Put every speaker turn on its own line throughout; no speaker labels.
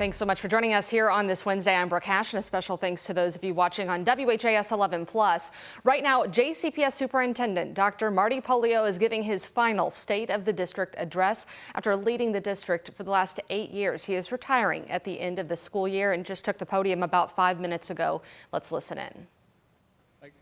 Thanks so much for joining us here on this Wednesday. I'm Brooke Hash, and a special thanks to those of you watching on WHAS 11 Plus. Right now, JCPS Superintendent Dr. Marty Pollio is giving his final State of the District address after leading the district for the last 8 years. He is retiring at the end of the school year and just took the podium about 5 minutes ago. Let's listen in.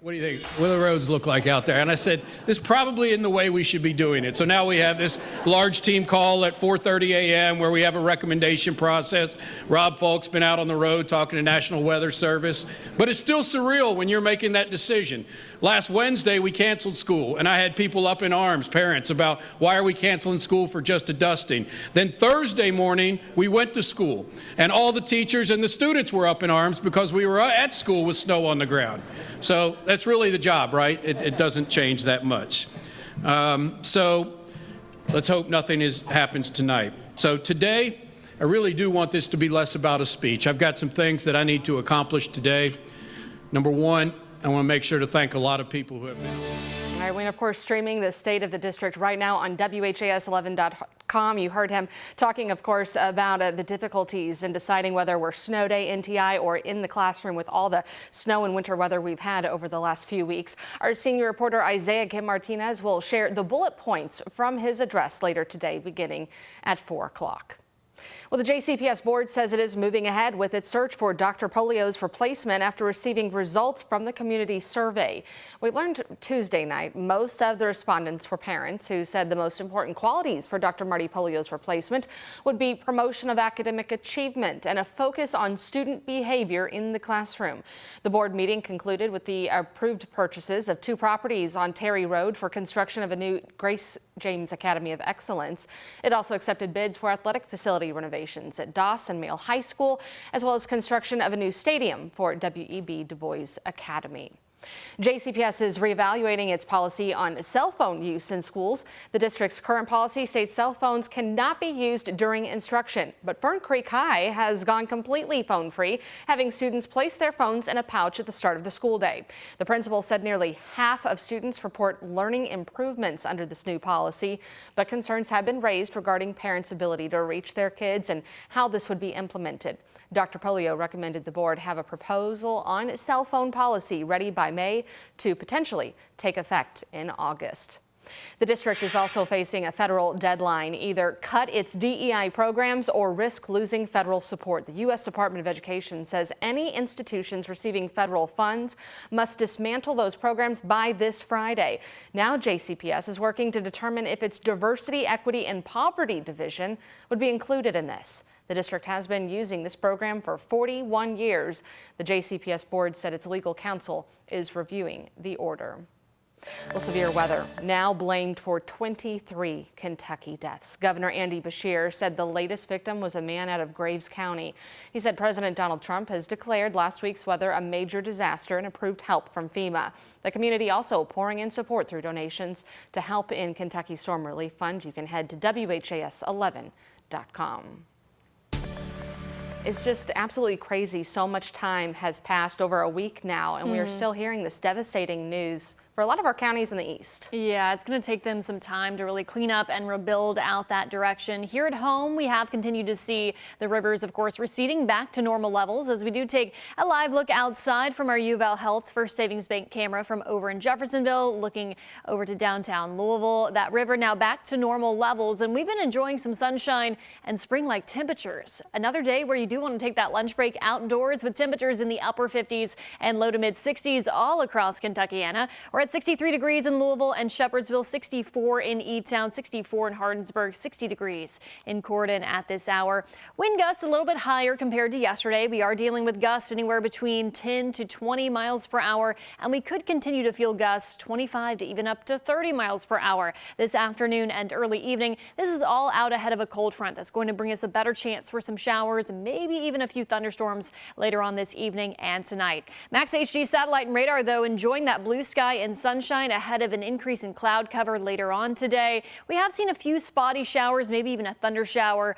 What do you think? What do the roads look like out there? And I said, this probably isn't the way we should be doing it. So now we have this large team call at 4:30 a.m. where we have a recommendation process. Rob Falk's been out on the road talking to National Weather Service. But it's still surreal when you're making that decision. Last Wednesday, we canceled school, and I had people up in arms, parents, about why are we canceling school for just a dusting? Then Thursday morning, we went to school, and all the teachers and the students were up in arms because we were at school with snow on the ground. So that's really the job, right? It doesn't change that much. So let's hope nothing happens tonight. So today, I really do want this to be less about a speech. I've got some things that I need to accomplish today. Number one, I want to make sure to thank a lot of people who have been.
All right, we're of course streaming the State of the District right now on WHAS11.com. You heard him talking, of course, about the difficulties in deciding whether we're snow day, NTI, or in the classroom with all the snow and winter weather we've had over the last few weeks. Our senior reporter Isaiah Kim Martinez will share the bullet points from his address later today, beginning at 4 o'clock. Well, the JCPS board says it is moving ahead with its search for Dr. Pollio's replacement after receiving results from the community survey. We learned Tuesday night most of the respondents were parents who said the most important qualities for Dr. Marty Pollio's replacement would be promotion of academic achievement and a focus on student behavior in the classroom. The board meeting concluded with the approved purchases of 2 properties on Terry Road for construction of a new Grace James Academy of Excellence. It also accepted bids for athletic facility renovations at Dawson Male High School, as well as construction of a new stadium for W.E.B. Du Bois Academy. JCPS is reevaluating its policy on cell phone use in schools. The district's current policy states cell phones cannot be used during instruction, but Fern Creek High has gone completely phone-free, having students place their phones in a pouch at the start of the school day. The principal said nearly half of students report learning improvements under this new policy, but concerns have been raised regarding parents' ability to reach their kids and how this would be implemented. Dr. Pollio recommended the board have a proposal on cell phone policy ready by May to potentially take effect in August. The district is also facing a federal deadline, either cut its DEI programs or risk losing federal support. The U.S. Department of Education says any institutions receiving federal funds must dismantle those programs by this Friday. Now JCPS is working to determine if its diversity, equity, and poverty division would be included in this. The district has been using this program for 41 years. The JCPS board said its legal counsel is reviewing the order. Well, severe weather now blamed for 23 Kentucky deaths. Governor Andy Beshear said the latest victim was a man out of Graves County. He said President Donald Trump has declared last week's weather a major disaster and approved help from FEMA. The community also pouring in support through donations to help in Kentucky Storm Relief Fund. You can head to WHAS11.com. It's just absolutely crazy. So much time has passed, over a week now, and we are still hearing this devastating news for a lot of our counties in the east.
Yeah, it's going to take them some time to really clean up and rebuild out that direction. Here at home, we have continued to see the rivers, of course, receding back to normal levels as we do take a live look outside from our UVal Health First Savings Bank camera from over in Jeffersonville, looking over to downtown Louisville. That river now back to normal levels, and we've been enjoying some sunshine and spring-like temperatures. Another day where you do want to take that lunch break outdoors with temperatures in the upper 50s and low to mid 60s all across Kentuckiana. We're at 63 degrees in Louisville and Shepherdsville, 64 in E-Town, 64 in Hardinsburg, 60 degrees in Corden at this hour. Wind gusts a little bit higher compared to yesterday. We are dealing with gusts anywhere between 10 to 20 miles per hour, and we could continue to feel gusts 25 to even up to 30 miles per hour this afternoon and early evening. This is all out ahead of a cold front that's going to bring us a better chance for some showers, maybe even a few thunderstorms later on this evening and tonight. Max HD satellite and radar, though, enjoying that blue sky and sunshine ahead of an increase in cloud cover later on today. We have seen a few spotty showers, maybe even a thunder shower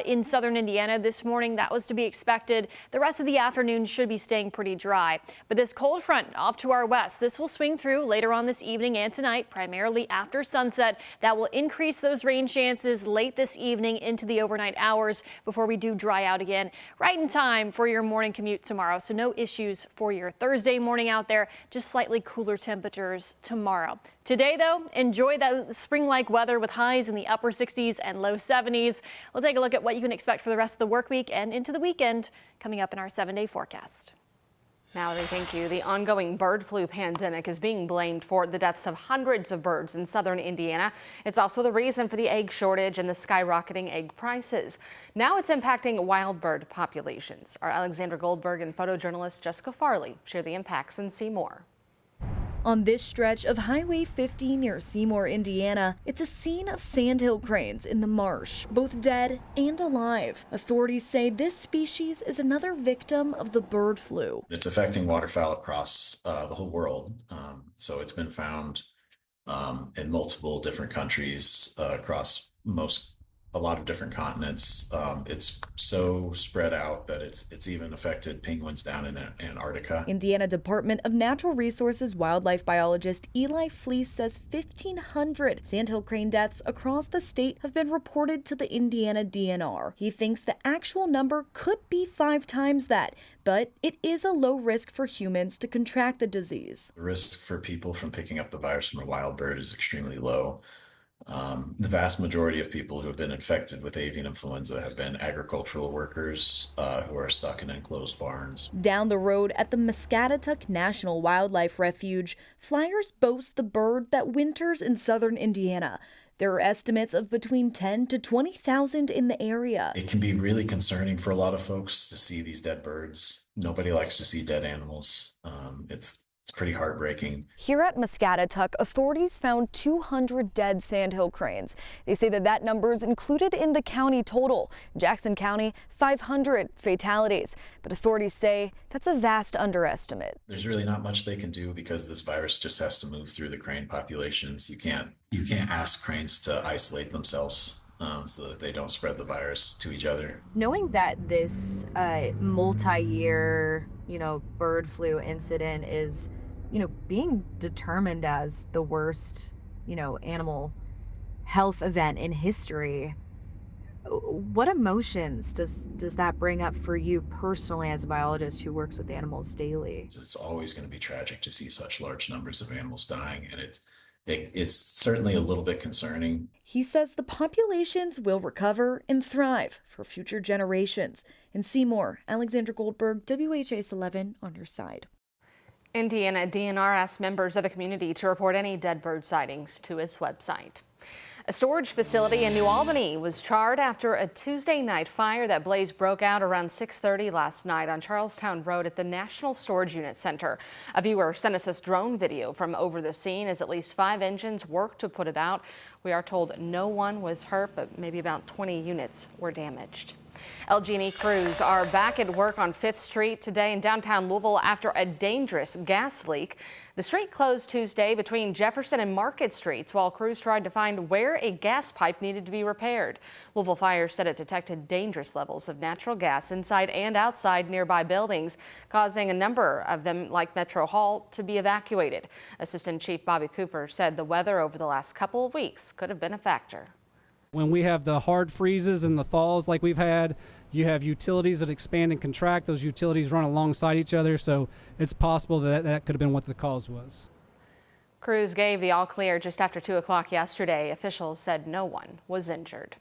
in southern Indiana this morning. That was to be expected. The rest of the afternoon should be staying pretty dry. But this cold front off to our west, this will swing through later on this evening and tonight, primarily after sunset. That will increase those rain chances late this evening into the overnight hours before we do dry out again, right in time for your morning commute tomorrow. So no issues for your Thursday morning out there, just slightly cooler temperatures tomorrow. Today, though, enjoy that spring-like weather with highs in the upper 60s and low 70s. We'll take a look at what you can expect for the rest of the work week and into the weekend coming up in our 7-day forecast.
Mallory, thank you. The ongoing bird flu pandemic is being blamed for the deaths of hundreds of birds in southern Indiana. It's also the reason for the egg shortage and the skyrocketing egg prices. Now it's impacting wild bird populations. Our Alexandra Goldberg and photojournalist Jessica Farley share the impacts and see more.
On this stretch of Highway 50 near Seymour, Indiana, it's a scene of sandhill cranes in the marsh, both dead and alive. Authorities say this species is another victim of the bird flu.
It's affecting waterfowl across the whole world. So it's been found in multiple different countries across a lot of different continents. It's so spread out that it's even affected penguins down in Antarctica.
Indiana Department of Natural Resources wildlife biologist Eli Fleece says 1,500 sandhill crane deaths across the state have been reported to the Indiana DNR. He thinks the actual number could be 5 times that, but it is a low risk for humans to contract the disease.
The risk for people from picking up the virus from a wild bird is extremely low. The vast majority of people who have been infected with avian influenza have been agricultural workers who are stuck in enclosed barns.
Down the road at the Muscatatuck National Wildlife Refuge, flyers boast the bird that winters in southern Indiana. There are estimates of between 10 to 20,000 in the area.
It can be really concerning for a lot of folks to see these dead birds. Nobody likes to see dead animals. It's pretty heartbreaking.
Here at Muscatatuck, authorities found 200 dead sandhill cranes. They say that number is included in the county total. Jackson County, 500 fatalities. But authorities say that's a vast underestimate.
There's really not much they can do because this virus just has to move through the crane populations. You can't ask cranes to isolate themselves so that they don't spread the virus to each other.
Knowing that this multi-year, bird flu incident is, being determined as the worst, animal health event in history, what emotions does that bring up for you personally as a biologist who works with animals daily?
It's always going to be tragic to see such large numbers of animals dying, and it's certainly a little bit concerning.
He says the populations will recover and thrive for future generations. In Seymour, Alexandra Goldberg, WHAS11 on your side.
Indiana DNR asked members of the community to report any dead bird sightings to its website. A storage facility in New Albany was charred after a Tuesday night fire. That blaze broke out around 6:30 last night on Charlestown Road at the National Storage Unit Center. A viewer sent us this drone video from over the scene as at least 5 engines worked to put it out. We are told no one was hurt, but maybe about 20 units were damaged. LG&E crews are back at work on 5th Street today in downtown Louisville after a dangerous gas leak. The street closed Tuesday between Jefferson and Market Streets while crews tried to find where a gas pipe needed to be repaired. Louisville Fire said it detected dangerous levels of natural gas inside and outside nearby buildings, causing a number of them, like Metro Hall, to be evacuated. Assistant Chief Bobby Cooper said the weather over the last couple of weeks could have been a factor.
When we have the hard freezes and the thaws like we've had, you have utilities that expand and contract. Those utilities run alongside each other, so it's possible that could have been what the cause was.
Crews gave the all clear just after 2 o'clock yesterday. Officials said no one was injured.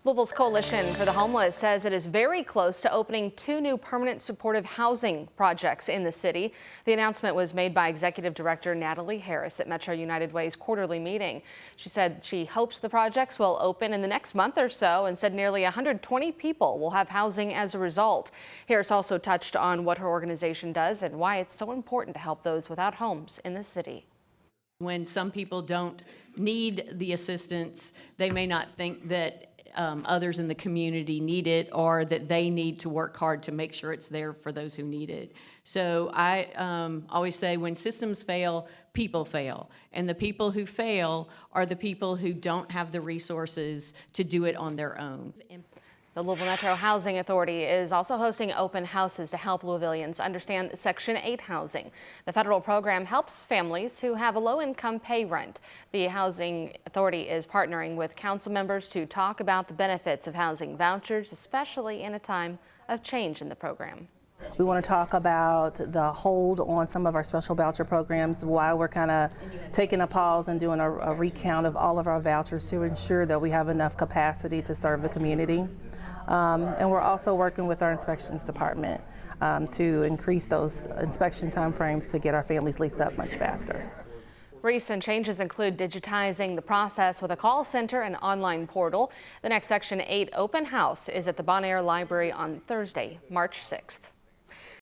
Louisville's Coalition for the Homeless says it is very close to opening 2 new permanent supportive housing projects in the city. The announcement was made by Executive Director Natalie Harris at Metro United Way's quarterly meeting. She said she hopes the projects will open in the next month or so and said nearly 120 people will have housing as a result. Harris also touched on what her organization does and why it's so important to help those without homes in the city.
When some people don't need the assistance, they may not think that others in the community need it, or that they need to work hard to make sure it's there for those who need it. So I always say when systems fail, people fail. And the people who fail are the people who don't have the resources to do it on their own.
The Louisville Metro Housing Authority is also hosting open houses to help Louisvillians understand Section 8 housing. The federal program helps families who have a low-income pay rent. The Housing Authority is partnering with council members to talk about the benefits of housing vouchers, especially in a time of change in the program.
We want to talk about the hold on some of our special voucher programs, why we're kind of taking a pause and doing a recount of all of our vouchers to ensure that we have enough capacity to serve the community. And we're also working with our inspections department to increase those inspection timeframes to get our families leased up much faster.
Recent changes include digitizing the process with a call center and online portal. The next Section 8 open house is at the Bon Air Library on Thursday, March 6th.